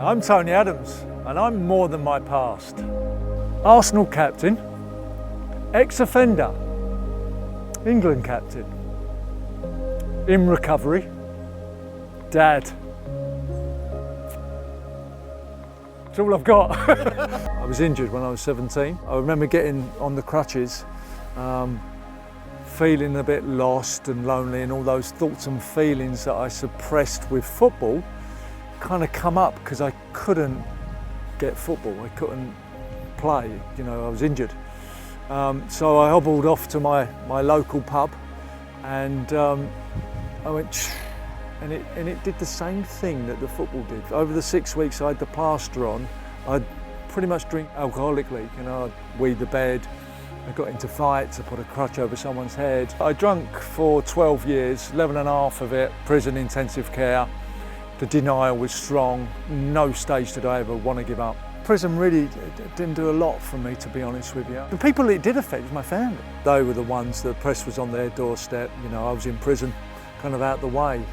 I'm Tony Adams, and I'm more than my past. Arsenal captain, ex-offender, England captain, in recovery, dad. That's all I've got. I was injured when I was 17. I remember getting on the crutches, feeling a bit lost and lonely, and all those thoughts and feelings that I suppressed with football kind of come up because I couldn't get football. I couldn't play, I was injured. So I hobbled off to my local pub, and I went, and it did the same thing that the football did. Over the 6 weeks I had the plaster on, I'd pretty much drink alcoholically. I'd weed the bed, I got into fights, I put a crutch over someone's head. I drank for 12 years, 11 and a half of it, prison intensive care. The denial was strong. No stage did I ever want to give up. Prison really didn't do a lot for me, to be honest with you. The people it did affect was my family. They were the ones, the press was on their doorstep. I was in prison, kind of out the way,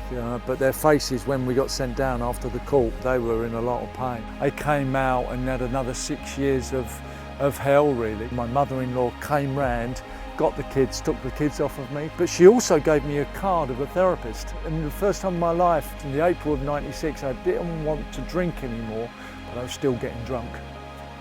but their faces when we got sent down after the court, they were in a lot of pain. I came out and had another 6 years of hell, really. My mother-in-law came round, got the kids, took the kids off of me, but she also gave me a card of a therapist. And the first time in my life, in the April of '96, I didn't want to drink anymore, but I was still getting drunk.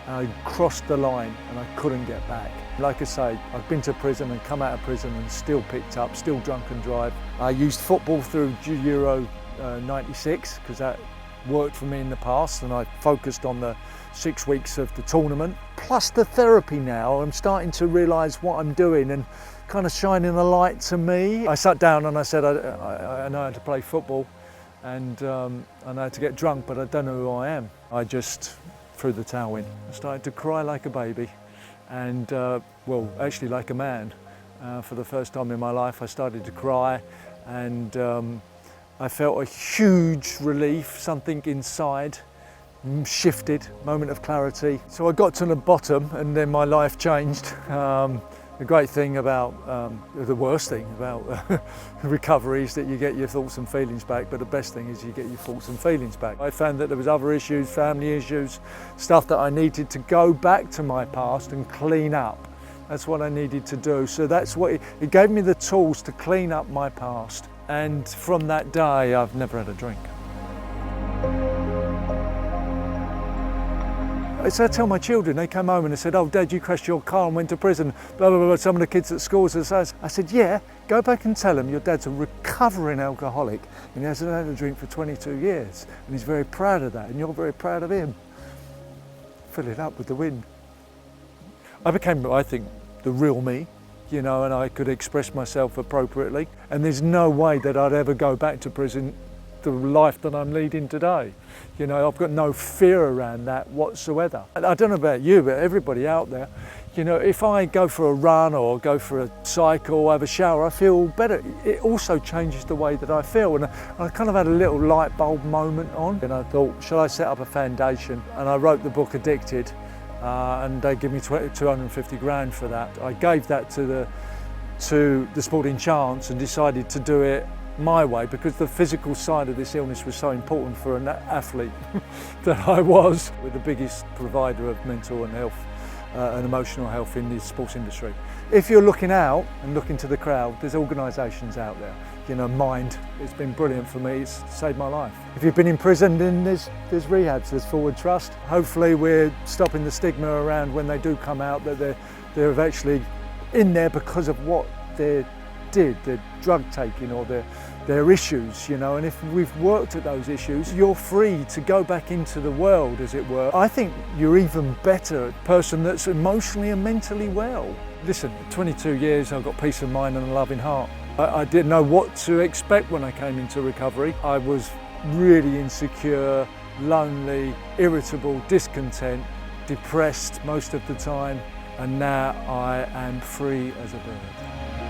And I crossed the line and I couldn't get back. Like I say, I've been to prison and come out of prison and still picked up, still drunk and drive. I used football through Euro '96 because that worked for me in the past, and I focused on the 6 weeks of the tournament. Plus the therapy now, I'm starting to realise what I'm doing and kind of shining a light to me. I sat down and I said, I know how to play football, and I know how to get drunk, but I don't know who I am. I just threw the towel in. I started to cry like a baby, and well, actually like a man. For the first time in my life, I started to cry, and I felt a huge relief. Something inside shifted, moment of clarity. So I got to the bottom, and then my life changed. The great thing about, the worst thing about recovery is that you get your thoughts and feelings back, but the best thing is you get your thoughts and feelings back. I found that there was other issues, family issues, stuff that I needed to go back to my past and clean up. That's what I needed to do. So that's what it gave me, the tools to clean up my past. And from that day, I've never had a drink. So I tell my children, they come home and they said, "Oh, Dad, you crashed your car and went to prison, blah, blah, blah." Some of the kids at school says, I said, "Yeah, go back and tell them your dad's a recovering alcoholic and he hasn't had a drink for 22 years. And he's very proud of that, and you're very proud of him." Fill it up with the wind. I became, I think, the real me, and I could express myself appropriately. And there's no way that I'd ever go back to prison, the life that I'm leading today. I've got no fear around that whatsoever. I don't know about you, but everybody out there, if I go for a run or go for a cycle or have a shower, I feel better. It also changes the way that I feel. And I kind of had a little light bulb moment on, and I thought, shall I set up a foundation? And I wrote the book Addicted, and they give me 250 grand for that. I gave that to the Sporting Chance and decided to do it my way, because the physical side of this illness was so important for an athlete that I was. We're the biggest provider of mental and health and emotional health in the sports industry. If you're looking out and looking to the crowd, there's organisations out there. Mind, it's been brilliant for me, it's saved my life. If you've been in prison, then there's rehabs, there's Forward Trust. Hopefully we're stopping the stigma around when they do come out, that they're actually in there because of what they did, their drug taking or their issues, and if we've worked at those issues, you're free to go back into the world, as it were. I think you're even better a person that's emotionally and mentally well. Listen, 22 years, I've got peace of mind and a loving heart. I didn't know what to expect when I came into recovery. I was really insecure, lonely, irritable, discontent, depressed most of the time, and now I am free as a bird.